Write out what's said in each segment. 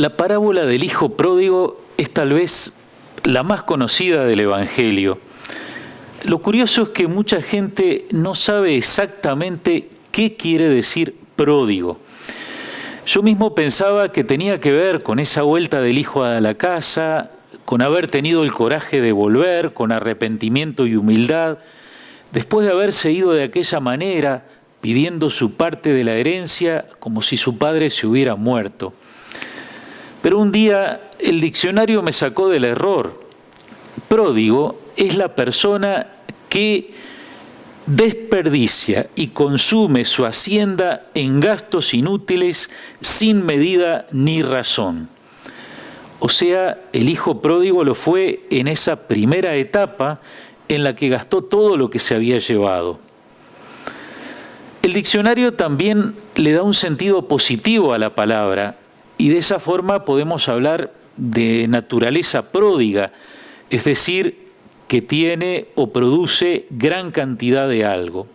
La parábola del hijo pródigo es tal vez la más conocida del Evangelio. Lo curioso es que mucha gente no sabe exactamente qué quiere decir pródigo. Yo mismo pensaba que tenía que ver con esa vuelta del hijo a la casa, con haber tenido el coraje de volver, con arrepentimiento y humildad, después de haberse ido de aquella manera, pidiendo su parte de la herencia como si su padre se hubiera muerto. Pero un día el diccionario me sacó del error. Pródigo es la persona que desperdicia y consume su hacienda en gastos inútiles sin medida ni razón. O sea, el hijo pródigo lo fue en esa primera etapa en la que gastó todo lo que se había llevado. El diccionario también le da un sentido positivo a la palabra y de esa forma podemos hablar de naturaleza pródiga, es decir, que tiene o produce gran cantidad de algo.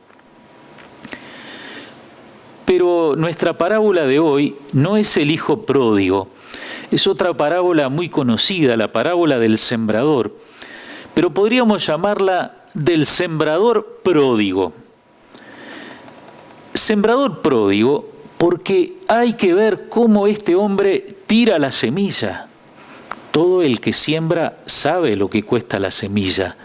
Pero nuestra parábola de hoy no es el hijo pródigo, es otra parábola muy conocida, la parábola del sembrador, pero podríamos llamarla del sembrador pródigo. Sembrador pródigo porque hay que ver cómo este hombre tira la semilla. Todo el que siembra sabe lo que cuesta la semilla,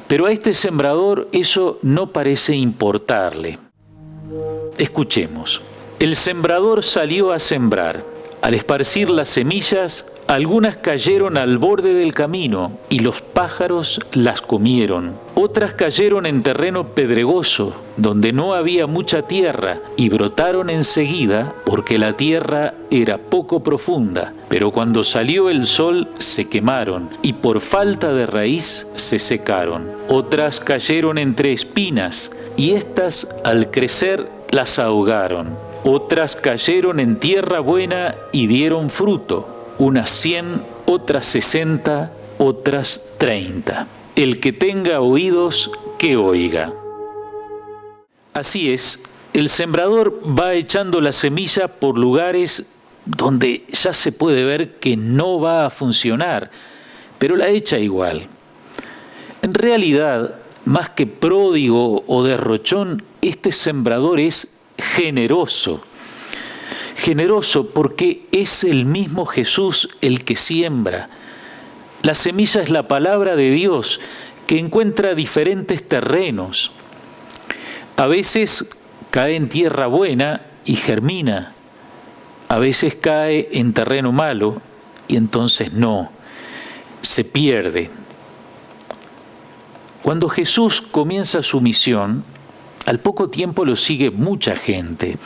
pero a este sembrador eso no parece importarle. Escuchemos. El sembrador salió a sembrar. Al esparcir las semillas, algunas cayeron al borde del camino y los pájaros las comieron. Otras cayeron en terreno pedregoso, donde no había mucha tierra, y brotaron enseguida porque la tierra era poco profunda. Pero cuando salió el sol se quemaron y por falta de raíz se secaron. Otras cayeron entre espinas y éstas al crecer las ahogaron. Otras cayeron en tierra buena y dieron fruto, unas 100, otras 60, otras 30. El que tenga oídos, que oiga. Así es, el sembrador va echando la semilla por lugares donde ya se puede ver que no va a funcionar, pero la echa igual. En realidad, más que pródigo o derrochón, este sembrador es generoso. Generoso porque es el mismo Jesús el que siembra. La semilla es la palabra de Dios que encuentra diferentes terrenos. A veces cae en tierra buena y germina. A veces cae en terreno malo y entonces no, se pierde. Cuando Jesús comienza su misión, al poco tiempo lo sigue mucha gente.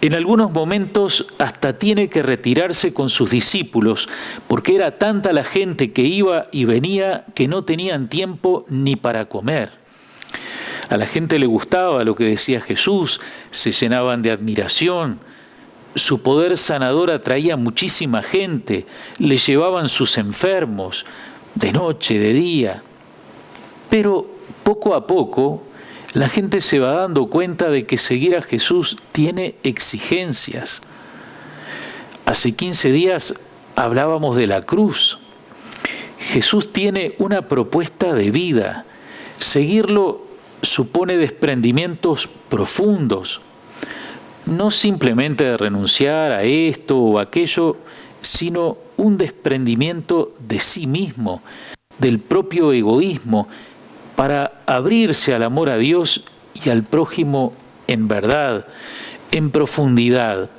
En algunos momentos hasta tiene que retirarse con sus discípulos, porque era tanta la gente que iba y venía que no tenían tiempo ni para comer. A la gente le gustaba lo que decía Jesús, se llenaban de admiración. Su poder sanador atraía muchísima gente, le llevaban sus enfermos, de noche, de día. Pero poco a poco, la gente se va dando cuenta de que seguir a Jesús tiene exigencias. Hace 15 días hablábamos de la cruz. Jesús tiene una propuesta de vida. Seguirlo supone desprendimientos profundos. No simplemente de renunciar a esto o aquello, sino un desprendimiento de sí mismo, del propio egoísmo, para abrirse al amor a Dios y al prójimo en verdad, en profundidad.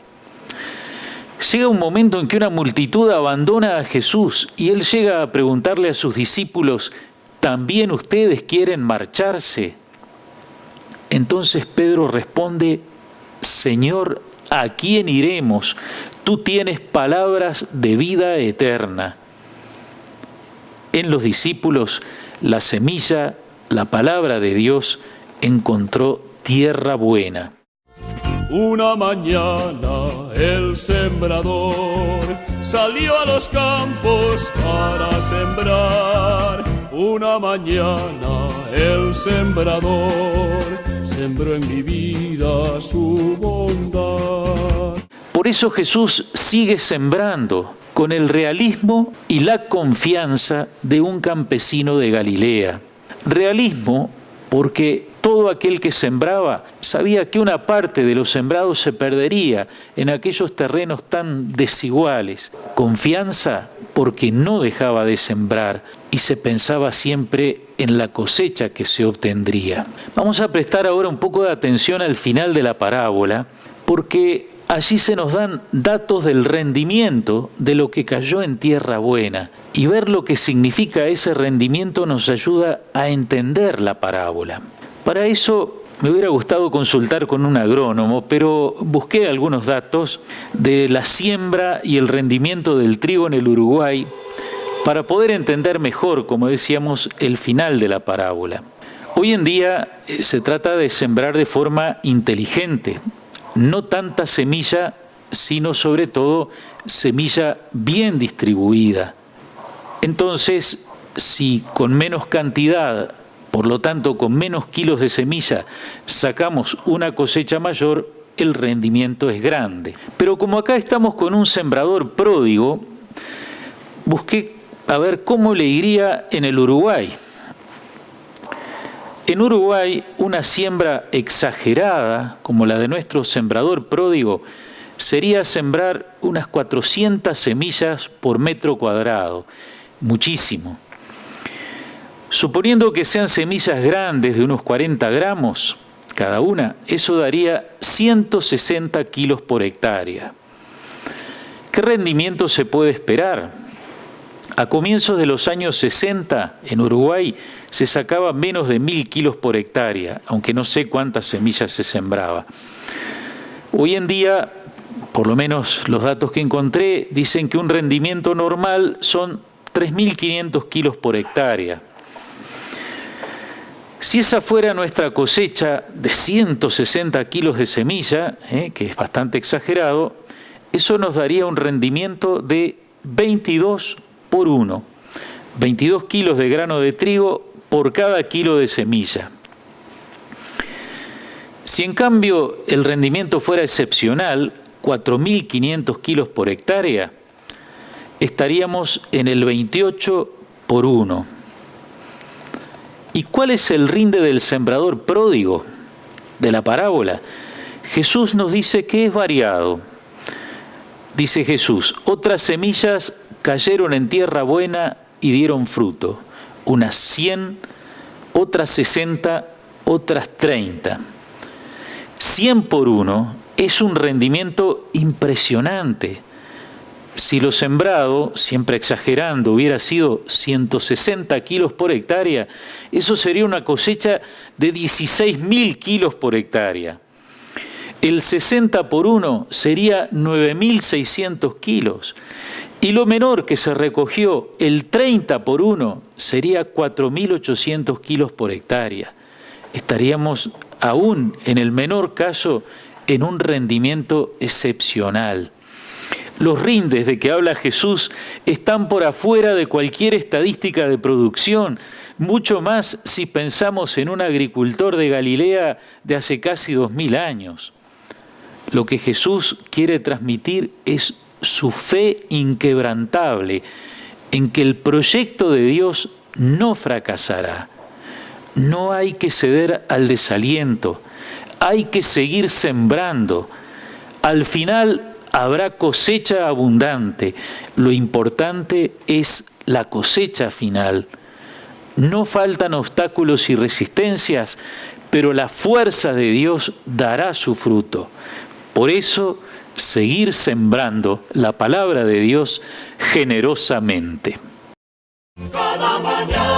Llega un momento en que una multitud abandona a Jesús y Él llega a preguntarle a sus discípulos, ¿también ustedes quieren marcharse? Entonces Pedro responde, Señor, ¿a quién iremos? Tú tienes palabras de vida eterna. En los discípulos, la semilla, la palabra de Dios, encontró tierra buena. Una mañana el sembrador salió a los campos para sembrar. Una mañana el sembrador sembró en mi vida su bondad. Por eso Jesús sigue sembrando con el realismo y la confianza de un campesino de Galilea. Realismo porque todo aquel que sembraba sabía que una parte de los sembrados se perdería en aquellos terrenos tan desiguales. Confianza porque no dejaba de sembrar y se pensaba siempre en la cosecha que se obtendría. Vamos a prestar ahora un poco de atención al final de la parábola, porque allí se nos dan datos del rendimiento de lo que cayó en tierra buena, y ver lo que significa ese rendimiento nos ayuda a entender la parábola. Para eso me hubiera gustado consultar con un agrónomo, pero busqué algunos datos de la siembra y el rendimiento del trigo en el Uruguay para poder entender mejor, como decíamos, el final de la parábola. Hoy en día se trata de sembrar de forma inteligente, no tanta semilla, sino sobre todo semilla bien distribuida. Entonces, si con menos cantidad, por lo tanto con menos kilos de semilla, sacamos una cosecha mayor, el rendimiento es grande. Pero como acá estamos con un sembrador pródigo, busqué a ver cómo le iría en el Uruguay. En Uruguay, una siembra exagerada, como la de nuestro sembrador pródigo, sería sembrar unas 400 semillas por metro cuadrado. Muchísimo. Suponiendo que sean semillas grandes de unos 40 gramos cada una, eso daría 160 kilos por hectárea. ¿Qué rendimiento se puede esperar? A comienzos de los años 60, en Uruguay, se sacaba menos de 1.000 kilos por hectárea, aunque no sé cuántas semillas se sembraba. Hoy en día, por lo menos los datos que encontré, dicen que un rendimiento normal son 3.500 kilos por hectárea. Si esa fuera nuestra cosecha de 160 kilos de semilla, que es bastante exagerado, eso nos daría un rendimiento de 22 por 1. 22 kilos de grano de trigo por cada kilo de semilla. Si en cambio el rendimiento fuera excepcional, 4.500 kilos por hectárea, estaríamos en el 28 por 1. ¿Y cuál es el rinde del sembrador pródigo de la parábola? Jesús nos dice que es variado. Dice Jesús, otras semillas cayeron en tierra buena y dieron fruto, unas 100, otras 60, otras 30. 100 por 1 es un rendimiento impresionante. Si lo sembrado, siempre exagerando, hubiera sido 160 kilos por hectárea, eso sería una cosecha de 16.000 kilos por hectárea. El 60 por 1 sería 9.600 kilos. Y lo menor que se recogió, el 30 por 1, sería 4.800 kilos por hectárea. Estaríamos aún, en el menor caso, en un rendimiento excepcional. Los rindes de que habla Jesús están por afuera de cualquier estadística de producción, mucho más si pensamos en un agricultor de Galilea de hace casi 2000 años. Lo que Jesús quiere transmitir es su fe inquebrantable en que el proyecto de Dios no fracasará. No hay que ceder al desaliento, hay que seguir sembrando. Al final habrá cosecha abundante. Lo importante es la cosecha final. No faltan obstáculos y resistencias, pero la fuerza de Dios dará su fruto. Por eso, seguir sembrando la palabra de Dios generosamente. Cada mañana